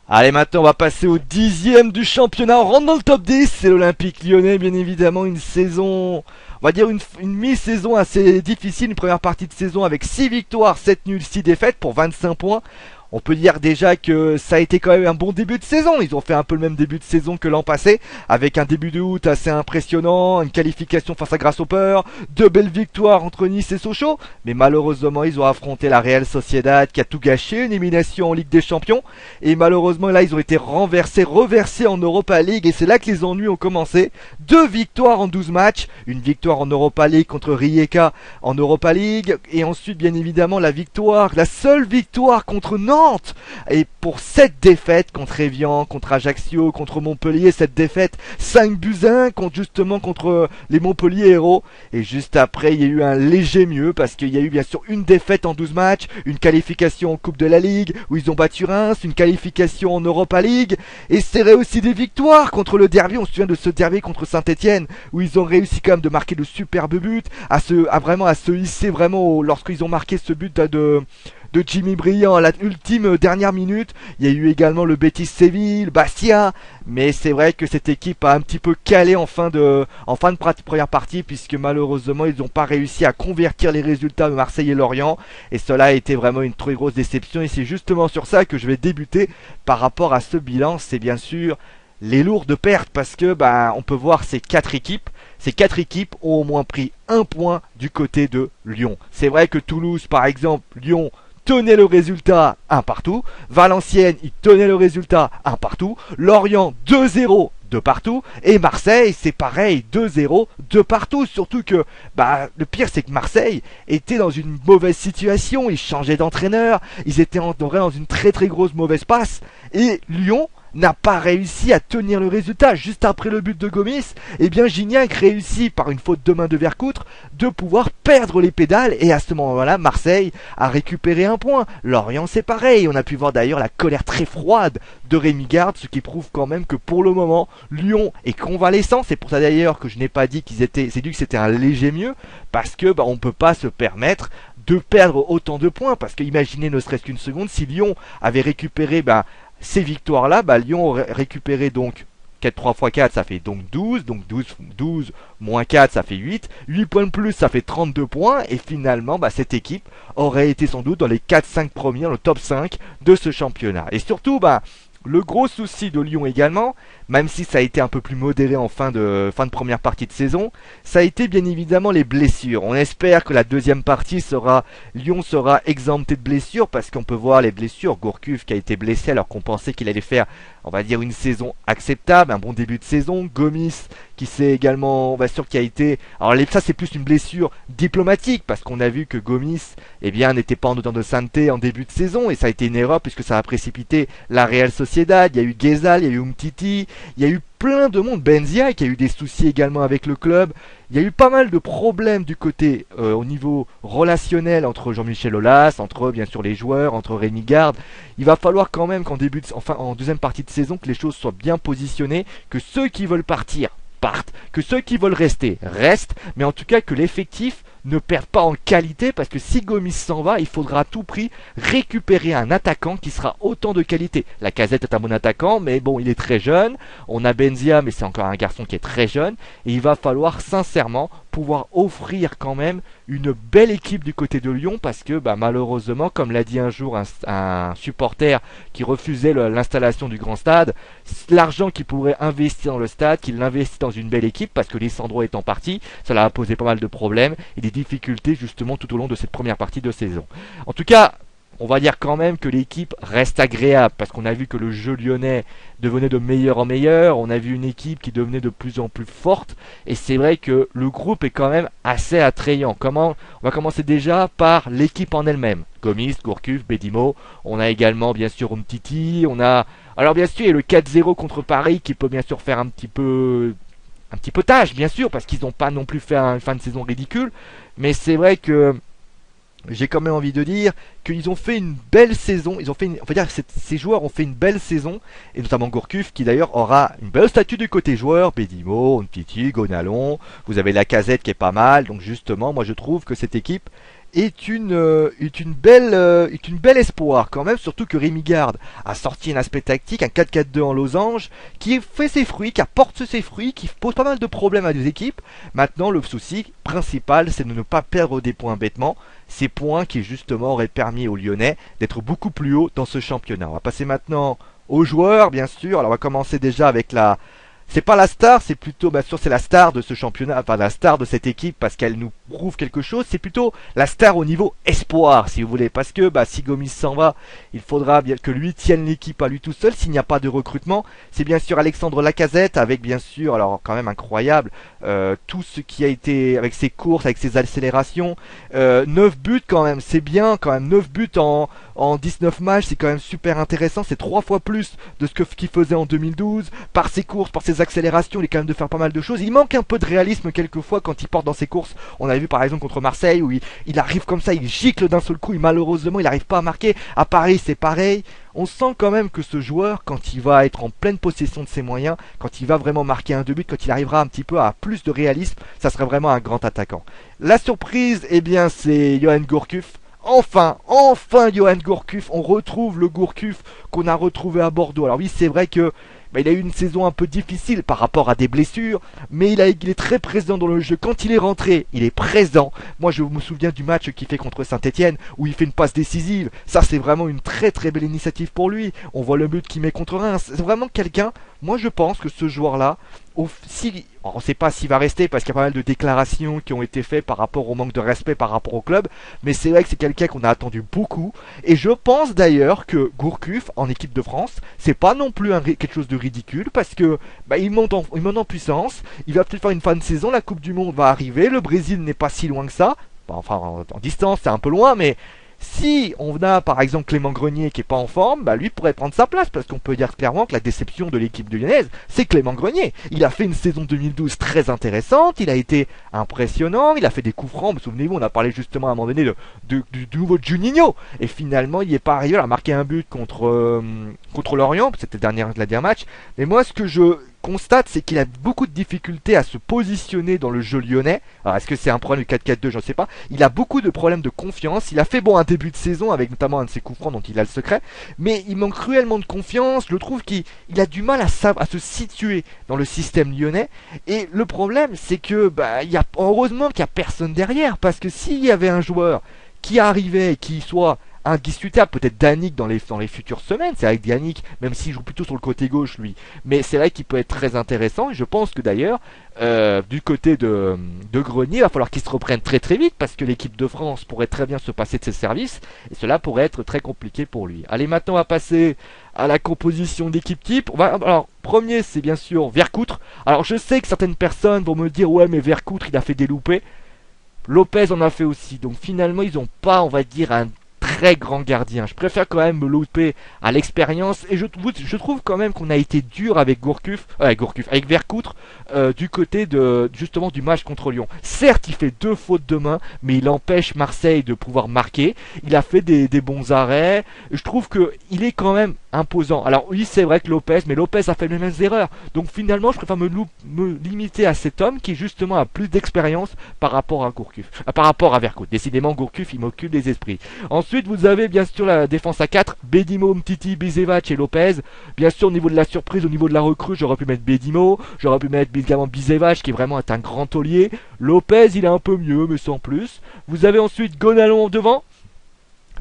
Allez, maintenant on va passer au 10e du championnat. On rentre dans le top 10. C'est l'Olympique Lyonnais, bien évidemment. Une saison, on va dire une mi-saison assez difficile. Une première partie de saison avec 6 victoires, 7 nuls, 6 défaites pour 25 points. On peut dire déjà que ça a été quand même un bon début de saison. Ils ont fait un peu le même début de saison que l'an passé, avec un début de août assez impressionnant, une qualification face à Grasshopper, 2 belles victoires entre Nice et Sochaux. Mais malheureusement, ils ont affronté la Real Sociedad qui a tout gâché, une élimination en Ligue des Champions. Et malheureusement, là, ils ont été reversés en Europa League. Et c'est là que les ennuis ont commencé. 2 victoires en 12 matchs. Une victoire en Europa League contre Rijeka en Europa League. Et ensuite, bien évidemment, la seule victoire contre Nantes. Et pour cette défaite contre Evian, contre Ajaccio, contre Montpellier, cette défaite 5-1 contre les Montpellier Héros. Et juste après, il y a eu un léger mieux parce qu'il y a eu bien sûr une défaite en 12 matchs, une qualification en Coupe de la Ligue où ils ont battu Reims, une qualification en Europa League. Et c'est aussi des victoires contre le derby. On se souvient de ce derby contre Saint-Etienne où ils ont réussi quand même de marquer de superbes buts, à se hisser vraiment lorsqu'ils ont marqué ce but de Jimmy Briand à la ultime dernière minute. Il y a eu également le Betis Séville, Bastia, mais c'est vrai que cette équipe a un petit peu calé en fin de première partie, puisque malheureusement ils n'ont pas réussi à convertir les résultats de Marseille et Lorient, et cela a été vraiment une très grosse déception. Et c'est justement sur ça que je vais débuter par rapport à ce bilan. C'est bien sûr les lourdes pertes, parce que on peut voir ces quatre équipes ont au moins pris un point du côté de Lyon. C'est vrai que Toulouse, par exemple, Lyon tenait le résultat 1 partout. Valenciennes, il tenait le résultat 1 partout. Lorient 2-0 de partout. Et Marseille, c'est pareil, 2-0 de partout. Surtout que le pire, c'est que Marseille était dans une mauvaise situation. Ils changeaient d'entraîneur. Ils étaient dans une très très grosse mauvaise passe. Et Lyon n'a pas réussi à tenir le résultat. Juste après le but de Gomis, Gignac réussit par une faute de main de Vercoutre de pouvoir perdre les pédales, et à ce moment-là, Marseille a récupéré un point. Lorient, c'est pareil. On a pu voir d'ailleurs la colère très froide de Rémi Garde, ce qui prouve quand même que pour le moment, Lyon est convalescent. C'est pour ça d'ailleurs que je n'ai pas dit c'est dit que c'était un léger mieux, parce que on peut pas se permettre de perdre autant de points, parce que imaginez ne serait-ce qu'une seconde, si Lyon avait récupéré ces victoires-là, Lyon aurait récupéré donc 3 x 4, ça fait donc 12. Donc 12 moins 4, ça fait 8. 8 points de plus, ça fait 32 points. Et finalement, cette équipe aurait été sans doute dans les 4-5 premiers, dans le top 5 de ce championnat. Et surtout, le gros souci de Lyon également, même si ça a été un peu plus modéré en fin de première partie de saison, ça a été bien évidemment les blessures. On espère que la deuxième partie Lyon sera exempté de blessures, parce qu'on peut voir les blessures. Gourcuff qui a été blessé alors qu'on pensait qu'il allait faire, on va dire, une saison acceptable, un bon début de saison. Gomis qui s'est également, on va sûr, qui a été, alors ça c'est plus une blessure diplomatique, parce qu'on a vu que Gomis n'était pas en odeur de sainteté en début de saison, et ça a été une erreur puisque ça a précipité la Real Sociedad. Il y a eu Ghezal, il y a eu Umtiti, il y a eu plein de monde. Benzia qui a eu des soucis également avec le club. Il y a eu pas mal de problèmes du côté au niveau relationnel entre Jean-Michel Aulas, entre bien sûr les joueurs, entre Rémi Garde. Il va falloir quand même en deuxième partie de saison, que les choses soient bien positionnées, que ceux qui veulent partir partent, que ceux qui veulent rester restent, mais en tout cas que l'effectif ne perd pas en qualité, parce que si Gomis s'en va, il faudra à tout prix récupérer un attaquant qui sera autant de qualité. Lacazette est un bon attaquant, mais bon, il est très jeune. On a Benzia, mais c'est encore un garçon qui est très jeune, et il va falloir sincèrement pouvoir offrir quand même une belle équipe du côté de Lyon, parce que malheureusement, comme l'a dit un jour un supporter qui refusait l'installation du grand stade, l'argent qu'il pourrait investir dans le stade, qu'il l'investit dans une belle équipe, parce que Lisandro étant parti, ça a posé pas mal de problèmes et des difficultés justement tout au long de cette première partie de saison. En tout cas, on va dire quand même que l'équipe reste agréable, parce qu'on a vu que le jeu lyonnais devenait de meilleur en meilleur. On a vu une équipe qui devenait de plus en plus forte, et c'est vrai que le groupe est quand même assez attrayant. On va commencer déjà par l'équipe en elle-même. Gomis, Gourcuff, Bedimo. On a également bien sûr Umtiti. Alors bien sûr il y a le 4-0 contre Paris qui peut bien sûr faire un petit peu tâche, bien sûr, parce qu'ils n'ont pas non plus fait une fin de saison ridicule. Mais c'est vrai que j'ai quand même envie de dire qu'ils ont fait une belle saison. On va dire que ces joueurs ont fait une belle saison, et notamment Gourcuff qui d'ailleurs aura une belle statue du côté joueur. Bedimo, Umtiti, Gonalon, vous avez Lacazette qui est pas mal. Donc justement, moi je trouve que cette équipe est une belle espoir quand même, surtout que Rémi Garde a sorti un aspect tactique, un 4-4-2 en losange, qui fait ses fruits, qui apporte ses fruits, qui pose pas mal de problèmes à des équipes. Maintenant, le souci principal, c'est de ne pas perdre des points bêtement, ces points qui justement auraient permis aux Lyonnais d'être beaucoup plus haut dans ce championnat. On va passer maintenant aux joueurs, bien sûr. Alors on va commencer déjà avec la... C'est pas la star, c'est plutôt, bien sûr, c'est la star de ce championnat, enfin la star de cette équipe parce qu'elle nous prouve quelque chose. C'est plutôt la star au niveau espoir, si vous voulez, parce que si Gomis s'en va, il faudra bien que lui tienne l'équipe à lui tout seul s'il n'y a pas de recrutement. C'est bien sûr Alexandre Lacazette avec bien sûr, alors quand même incroyable, tout ce qui a été avec ses courses, avec ses accélérations, 9 buts quand même, c'est bien quand même, 9 buts en 19 matchs, c'est quand même super intéressant, c'est 3 fois plus de ce qu'il faisait en 2012, par ses courses, par ses accélérations, il est quand même de faire pas mal de choses. Il manque un peu de réalisme quelquefois quand il porte dans ses courses. On avait vu par exemple contre Marseille où il arrive comme ça, il gicle d'un seul coup et malheureusement il n'arrive pas à marquer. À Paris c'est pareil. On sent quand même que ce joueur, quand il va être en pleine possession de ses moyens, quand il va vraiment marquer un 2 buts, quand il arrivera un petit peu à plus de réalisme, ça serait vraiment un grand attaquant. La surprise, eh bien c'est Yoann Gourcuff. Enfin Yoann Gourcuff, on retrouve le Gourcuff qu'on a retrouvé à Bordeaux. Alors oui, c'est vrai que il a eu une saison un peu difficile par rapport à des blessures, mais il est très présent dans le jeu. Quand il est rentré, il est présent. Moi, je me souviens du match qu'il fait contre Saint-Etienne, où il fait une passe décisive. Ça, c'est vraiment une très très belle initiative pour lui. On voit le but qu'il met contre Reims. C'est vraiment quelqu'un, moi je pense que ce joueur-là, on ne sait pas s'il va rester parce qu'il y a pas mal de déclarations qui ont été faites par rapport au manque de respect par rapport au club, mais c'est vrai que c'est quelqu'un qu'on a attendu beaucoup, et je pense d'ailleurs que Gourcuff en équipe de France, c'est pas non plus quelque chose de ridicule parce que il monte en puissance, il va peut-être faire une fin de saison, la Coupe du Monde va arriver, le Brésil n'est pas si loin que ça, enfin en distance c'est un peu loin, mais si on a par exemple Clément Grenier qui est pas en forme, lui pourrait prendre sa place parce qu'on peut dire clairement que la déception de l'équipe de lyonnaise, c'est Clément Grenier. Il a fait une saison 2012 très intéressante, il a été impressionnant, il a fait des coups francs, souvenez-vous, on a parlé justement à un moment donné du nouveau Juninho, et finalement il n'y est pas arrivé, il a marqué un but contre Lorient, c'était le dernier match, mais moi ce que je constate, c'est qu'il a beaucoup de difficultés à se positionner dans le jeu lyonnais. Alors est-ce que c'est un problème du 4-4-2, je ne sais pas. Il a beaucoup de problèmes de confiance. Il a fait un début de saison avec notamment un de ses coups francs dont il a le secret, mais il manque cruellement de confiance. Je trouve qu'il a du mal à se situer dans le système lyonnais. Et le problème, c'est que heureusement qu'il n'y a personne derrière, parce que s'il y avait un joueur qui arrivait et qui soit indiscutable, peut-être Danick dans les futures semaines, c'est avec Danick, même s'il joue plutôt sur le côté gauche lui, mais c'est vrai qu'il peut être très intéressant, et je pense que d'ailleurs, du côté de Grenier, il va falloir qu'il se reprenne très très vite, parce que l'équipe de France pourrait très bien se passer de ses services, et cela pourrait être très compliqué pour lui. Allez, maintenant on va passer à la composition d'équipe type. Alors, premier c'est bien sûr Vercoutre. Alors je sais que certaines personnes vont me dire, ouais mais Vercoutre il a fait des loupés, Lopez en a fait aussi, donc finalement ils n'ont pas, on va dire, un très grand gardien. Je préfère quand même me louper à l'expérience, et je trouve quand même qu'on a été dur avec avec Vercoutre du côté de justement du match contre Lyon. Certes, il fait 2 fautes de main, mais il empêche Marseille de pouvoir marquer. Il a fait des bons arrêts. Je trouve que il est quand même imposant. Alors oui, c'est vrai que Lopez a fait les mêmes erreurs. Donc finalement, je préfère me limiter à cet homme qui justement a plus d'expérience par rapport à par rapport à Vercoutre. Décidément, Gourcuff, il m'occupe des esprits. Ensuite, vous avez bien sûr la défense à 4, Bedimo, Mtiti, Bisevac et Lopez. Bien sûr, au niveau de la surprise, au niveau de la recrue, j'aurais pu mettre Bedimo, j'aurais pu mettre également Bisevac qui est vraiment un grand taulier. Lopez, il est un peu mieux, mais sans plus. Vous avez ensuite Gonalon devant,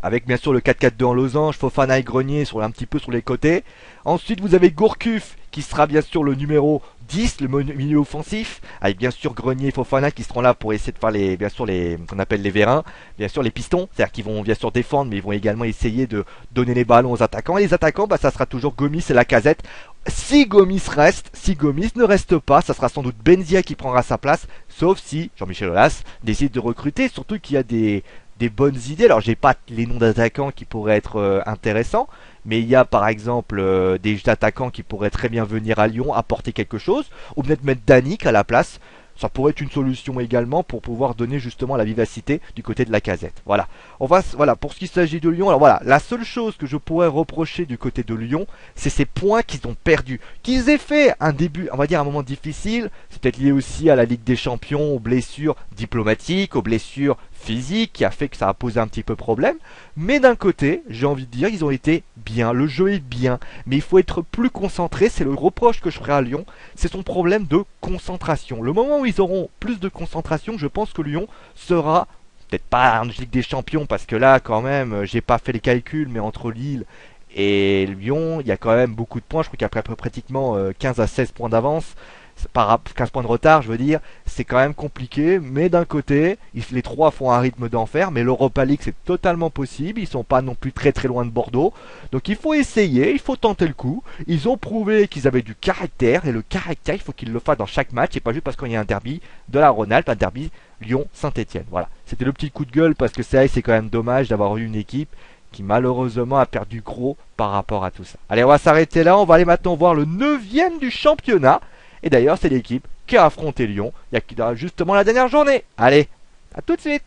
avec bien sûr le 4-4-2 en losange, Fofana et Grenier un petit peu sur les côtés. Ensuite, vous avez Gourcuff qui sera bien sûr le numéro 10, le milieu offensif, avec bien sûr Grenier et Fofana qui seront là pour essayer de faire bien sûr qu'on appelle les vérins, bien sûr les pistons, c'est-à-dire qu'ils vont bien sûr défendre, mais ils vont également essayer de donner les ballons aux attaquants. Et les attaquants, ça sera toujours Gomis et Lacazette. Si Gomis ne reste pas, ça sera sans doute Benzia qui prendra sa place, sauf si Jean-Michel Aulas décide de recruter, surtout qu'il y a des bonnes idées. Alors j'ai pas les noms d'attaquants qui pourraient être intéressants, mais il y a par exemple des attaquants qui pourraient très bien venir à Lyon apporter quelque chose, ou peut-être mettre Danick à la place. Ça pourrait être une solution également pour pouvoir donner justement la vivacité du côté de Lacazette. Voilà. Voilà, pour ce qui s'agit de Lyon. Alors voilà, la seule chose que je pourrais reprocher du côté de Lyon, c'est ces points qu'ils ont perdus. Qu'ils aient fait un début, on va dire un moment difficile, c'est peut-être lié aussi à la Ligue des Champions, aux blessures diplomatiques, aux blessures physique qui a fait que ça a posé un petit peu problème. Mais d'un côté, j'ai envie de dire, ils ont été bien, le jeu est bien, mais il faut être plus concentré, c'est le reproche que je ferai à Lyon, c'est son problème de concentration. Le moment où ils auront plus de concentration, je pense que Lyon sera peut-être pas en Ligue des Champions, parce que là quand même, j'ai pas fait les calculs, mais entre Lille et Lyon, il y a quand même beaucoup de points, je crois qu'il y a pratiquement 15 à 16 points d'avance, par 15 points de retard, je veux dire, c'est quand même compliqué, mais d'un côté, les trois font un rythme d'enfer, mais l'Europa League c'est totalement possible, ils sont pas non plus très très loin de Bordeaux, donc il faut essayer, il faut tenter le coup, ils ont prouvé qu'ils avaient du caractère, et le caractère il faut qu'ils le fassent dans chaque match, et pas juste parce qu'il y a un derby de la Rhône-Alpes, un derby Lyon-Saint-Etienne, voilà, c'était le petit coup de gueule, parce que c'est vrai, c'est quand même dommage d'avoir eu une équipe qui malheureusement a perdu gros par rapport à tout ça. Allez, on va s'arrêter là, on va aller maintenant voir le 9e du championnat. Et d'ailleurs, c'est l'équipe qui a affronté Lyon il y a justement la dernière journée. Allez, à tout de suite.